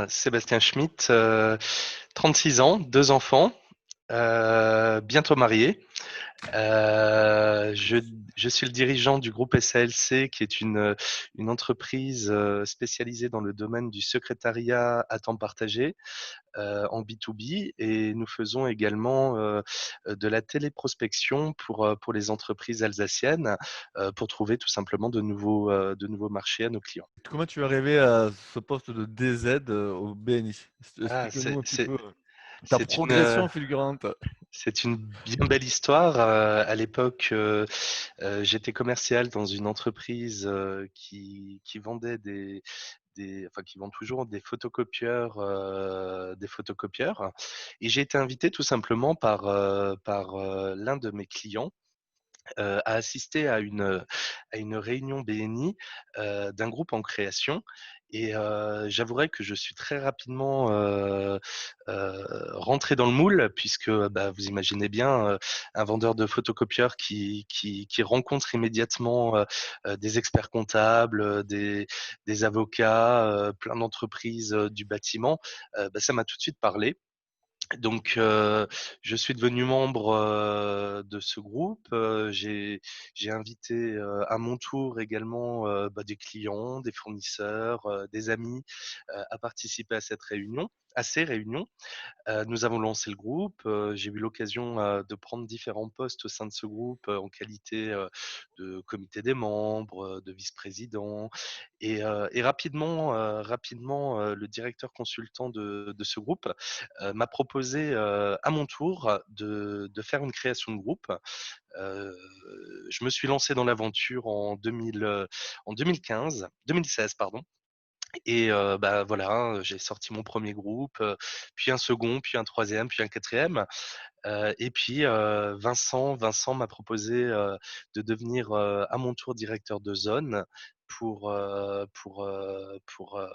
Sébastien Schmitt, 36 ans, deux enfants, bientôt marié. Euh, je, je suis le dirigeant du groupe SALC, qui est une entreprise spécialisée dans le domaine du secrétariat à temps partagé en B2B, et nous faisons également de la téléprospection pour les entreprises alsaciennes pour trouver tout simplement de nouveaux marchés à nos clients. Comment tu es arrivé à ce poste de DZ au BNI? Ah, Explique-nous un petit peu ta c'est une, progression fulgurante. c'est une bien belle histoire. À l'époque, j'étais commercial dans une entreprise qui vendait enfin, qui vend toujours des photocopieurs. Et j'ai été invité tout simplement par l'un de mes clients à assister à une réunion BNI d'un groupe en création. Et j'avouerai que je suis très rapidement rentré dans le moule, puisque bah, vous imaginez bien un vendeur de photocopieurs qui rencontre immédiatement des experts comptables, des avocats, plein d'entreprises du bâtiment. Bah, ça m'a tout de suite parlé. Donc, je suis devenu membre de ce groupe. J'ai invité à mon tour également bah, des clients, des fournisseurs, des amis à participer à cette réunion, à ces réunions. Nous avons lancé le groupe. J'ai eu l'occasion de prendre différents postes au sein de ce groupe en qualité de comité des membres, de vice-président. Et rapidement, le directeur consultant de ce groupe m'a proposé à mon tour de faire une création de groupe. Euh, je me suis lancé dans l'aventure en 2016, pardon. Et bah voilà, hein, j'ai sorti mon premier groupe, puis un second, puis un troisième, puis un quatrième. Et puis Vincent m'a proposé de devenir à mon tour directeur de zone pour euh, pour euh, pour euh,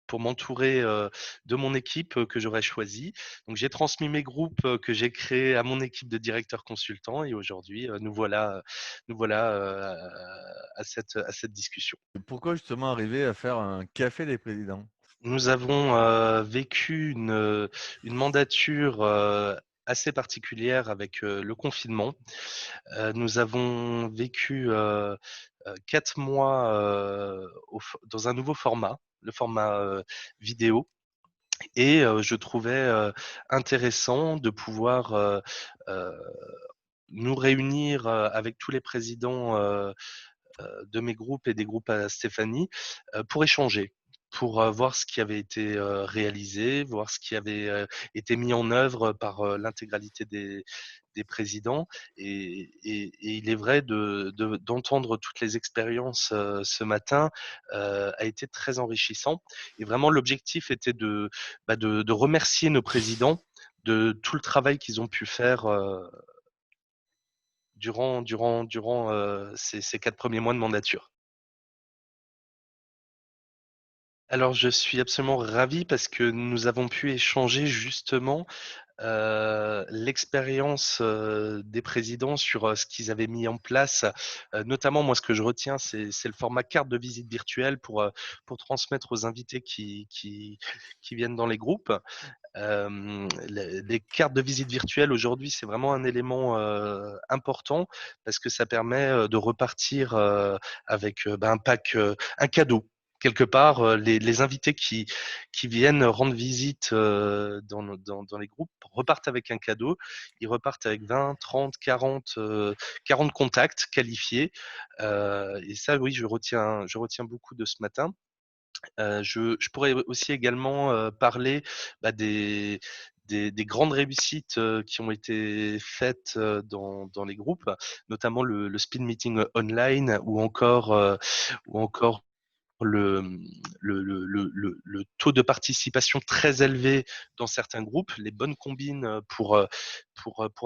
pour m'entourer de mon équipe que j'aurais choisie. Donc j'ai transmis mes groupes que j'ai créés à mon équipe de directeurs consultants, et aujourd'hui nous voilà à cette discussion. Pourquoi justement arriver à faire un café des présidents? Nous avons vécu une mandature assez particulière avec le confinement. Nous avons vécu 4 mois dans un nouveau format, le format vidéo. Et je trouvais intéressant de pouvoir euh, nous réunir avec tous les présidents de mes groupes et des groupes à Stéphanie pour échanger, pour voir ce qui avait été réalisé, voir ce qui avait été mis en œuvre par l'intégralité des présidents. Et il est vrai d'entendre toutes les expériences ce matin a été très enrichissant. Et vraiment, l'objectif était de remercier nos présidents de tout le travail qu'ils ont pu faire durant ces 4 premiers mois de mandature. Alors, je suis absolument ravi parce que nous avons pu échanger justement l'expérience des présidents sur ce qu'ils avaient mis en place. Notamment, moi, ce que je retiens, c'est le format carte de visite virtuelle pour transmettre aux invités qui viennent dans les groupes. Les cartes de visite virtuelle aujourd'hui, c'est vraiment un élément important parce que ça permet de repartir avec bah, un pack, un cadeau. Quelque part, les invités qui viennent rendre visite dans les groupes repartent avec un cadeau. Ils repartent avec 20, 30, 40 contacts qualifiés. Et ça, oui, je retiens beaucoup de ce matin. Je pourrais aussi également parler bah, des grandes réussites qui ont été faites dans les groupes, notamment le speed meeting online, ou encore le, le taux de participation très élevé dans certains groupes, les bonnes combines pour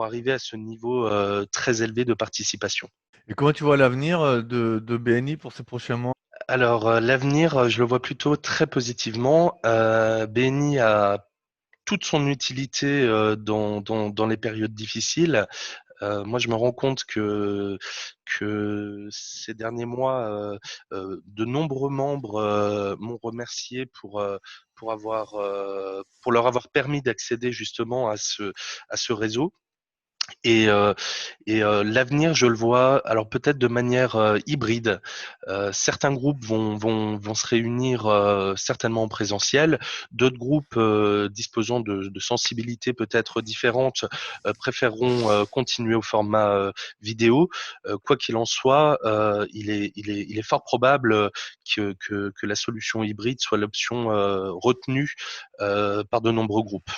arriver à ce niveau très élevé de participation. Et comment tu vois l'avenir de BNI pour ces prochains mois? Alors, l'avenir, je le vois plutôt très positivement. BNI a toute son utilité dans les périodes difficiles. Moi, je me rends compte que ces derniers mois, de nombreux membres m'ont remercié pour leur avoir permis d'accéder justement à ce réseau. Et, euh, L'avenir, je le vois, alors peut-être de manière hybride. Certains groupes vont se réunir certainement en présentiel. D'autres groupes disposant de sensibilités peut-être différentes préféreront continuer au format vidéo. Quoi qu'il en soit, il est fort probable que la solution hybride soit l'option retenue par de nombreux groupes.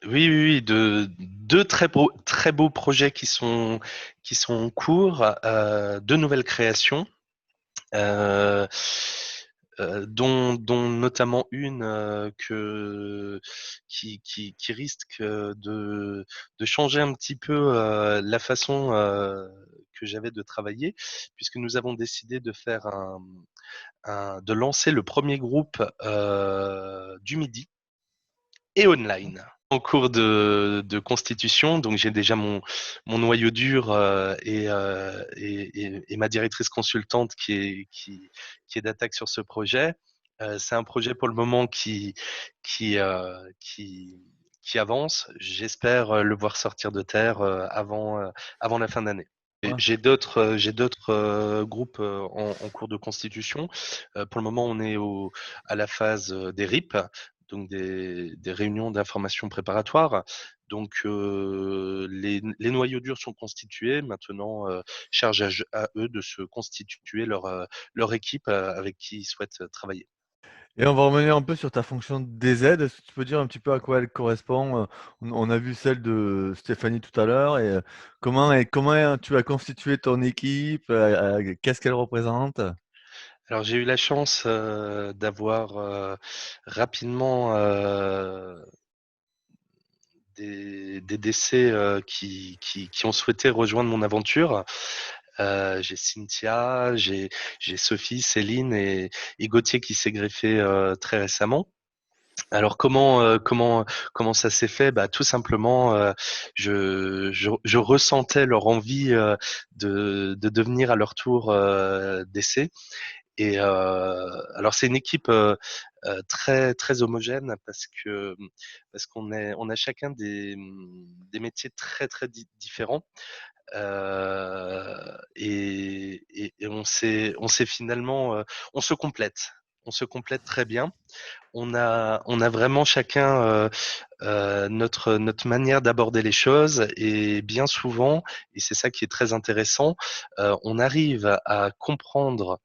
Oui, oui, oui, de deux très beaux projets qui sont en cours, deux nouvelles créations, euh, dont notamment une qui risque de changer un petit peu la façon que j'avais de travailler, puisque nous avons décidé de faire de lancer le premier groupe du midi et online. En cours de constitution, donc j'ai déjà mon noyau dur et ma directrice consultante qui est d'attaque sur ce projet. C'est un projet pour le moment qui, euh, qui, qui avance. J'espère le voir sortir de terre avant la fin d'année. Ouais. J'ai d'autres groupes en cours de constitution. Pour le moment, on est à la phase des RIP, donc des réunions d'information préparatoires. Donc les noyaux durs sont constitués. Maintenant, charge à eux de se constituer leur équipe avec qui ils souhaitent travailler. Et on va revenir un peu sur ta fonction de DZ. Est-ce que tu peux dire un petit peu à quoi elle correspond? On a vu celle de Stéphanie tout à l'heure. Et comment tu as constitué ton équipe? Qu'est-ce qu'elle représente? Alors j'ai eu la chance d'avoir rapidement des décès qui ont souhaité rejoindre mon aventure. J'ai Cynthia, j'ai Sophie, Céline et Gauthier qui s'est greffé très récemment. Alors comment ça s'est fait? Bah tout simplement, je ressentais leur envie de devenir à leur tour décès. Et alors c'est une équipe très homogène parce on a chacun des métiers très différents. Et on s'est finalement on se complète. On se complète très bien. On a vraiment chacun notre manière d'aborder les choses et bien souvent, et c'est ça qui est très intéressant, on arrive à comprendre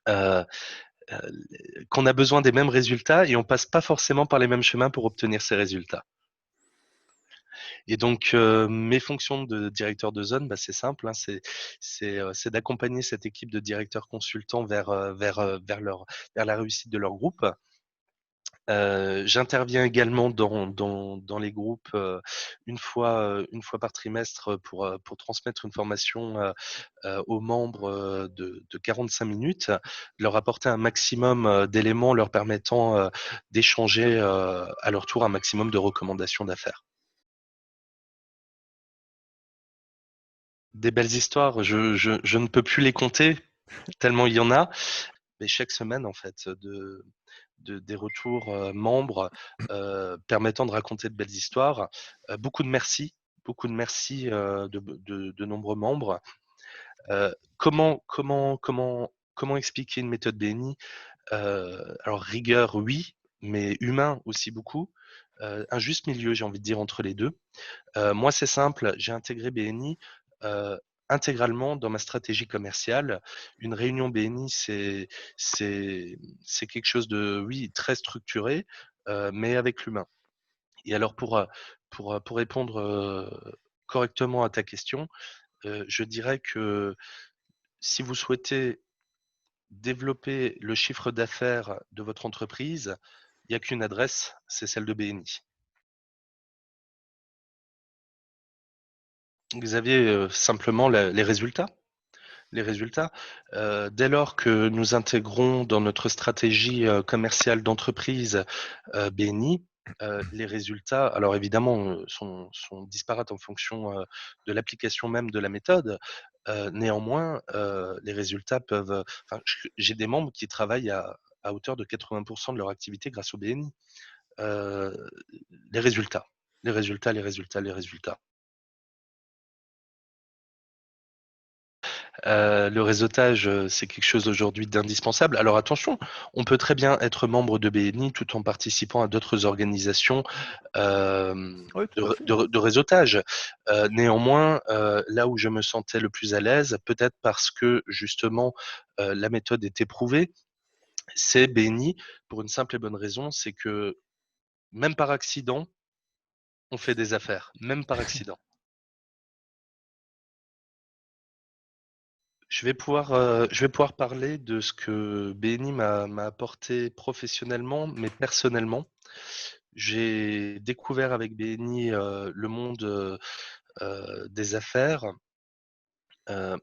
euh, euh, qu'on a besoin des mêmes résultats et on passe pas forcément par les mêmes chemins pour obtenir ces résultats. Et donc, mes fonctions de directeur de zone, bah, c'est simple, hein, c'est d'accompagner cette équipe de directeurs consultants vers la réussite de leur groupe. J'interviens également dans les groupes une fois par trimestre pour transmettre une formation aux membres de 45 minutes, leur apporter un maximum d'éléments leur permettant d'échanger à leur tour un maximum de recommandations d'affaires. Des belles histoires, je ne peux plus les compter, tellement il y en a, mais chaque semaine, en fait, des retours membres permettant de raconter de belles histoires. Beaucoup de merci de nombreux membres. Comment expliquer une méthode BNI? Alors, rigueur, oui, mais humain aussi beaucoup. Un juste milieu, j'ai envie de dire, entre les deux. Moi, c'est simple, j'ai intégré BNI intégralement dans ma stratégie commerciale. Une réunion BNI, c'est quelque chose de, oui, très structuré, mais avec l'humain. Et alors, pour répondre correctement à ta question, je dirais que si vous souhaitez développer le chiffre d'affaires de votre entreprise, il n'y a qu'une adresse, c'est celle de BNI. Vous avez simplement les résultats. Les résultats. Dès lors que nous intégrons dans notre stratégie commerciale d'entreprise BNI, Les résultats, alors évidemment, sont disparates en fonction, de l'application même de la méthode. Néanmoins, les résultats peuvent, enfin, j'ai des membres qui travaillent à hauteur de 80 de leur activité grâce au BNI. Heu, les résultats, les résultats, les résultats, les résultats. Le réseautage, c'est quelque chose aujourd'hui d'indispensable. Alors attention, on peut très bien être membre de BNI tout en participant à d'autres organisations, Oui, tout à fait. de réseautage. Néanmoins, là où je me sentais le plus à l'aise, peut-être parce que justement, la méthode était prouvée, c'est BNI pour une simple et bonne raison, c'est que même par accident, on fait des affaires, même par accident. Je vais pouvoir parler de ce que BNI m'a apporté professionnellement, mais personnellement. J'ai découvert avec BNI, le monde, des affaires, heu,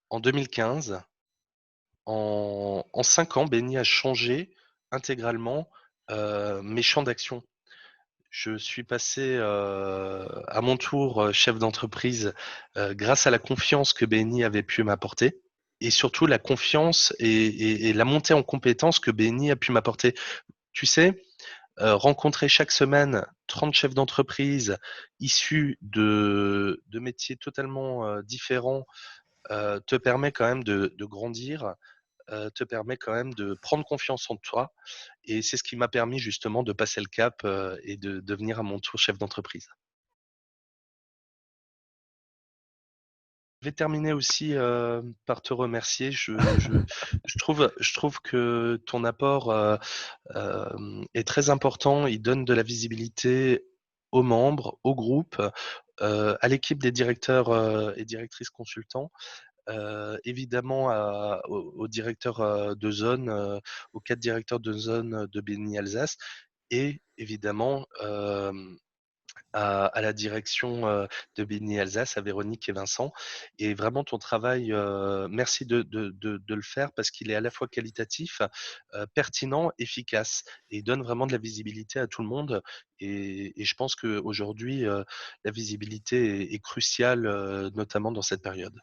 en 2015. En 5 ans, BNI a changé intégralement, mes champs d'action. Je suis passé, à mon tour, chef d'entreprise, grâce à la confiance que BNI avait pu m'apporter et surtout la confiance et la montée en compétences que BNI a pu m'apporter. Tu sais, rencontrer chaque semaine 30 chefs d'entreprise issus de métiers totalement, différents, te permet quand même de grandir, te permet quand même de prendre confiance en toi et c'est ce qui m'a permis justement de passer le cap, et de devenir à mon tour chef d'entreprise. Je vais terminer aussi, par te remercier. Je trouve que ton apport, est très important. Il donne de la visibilité aux membres, au groupe, à l'équipe des directeurs, et directrices consultants, évidemment aux directeurs, de zone, aux 4 directeurs de zone de BNI Alsace et évidemment, à la direction, de BNI Alsace, à Véronique et Vincent et vraiment ton travail, merci de le faire parce qu'il est à la fois qualitatif, pertinent, efficace et il donne vraiment de la visibilité à tout le monde et je pense qu'aujourd'hui, la visibilité est cruciale, notamment dans cette période.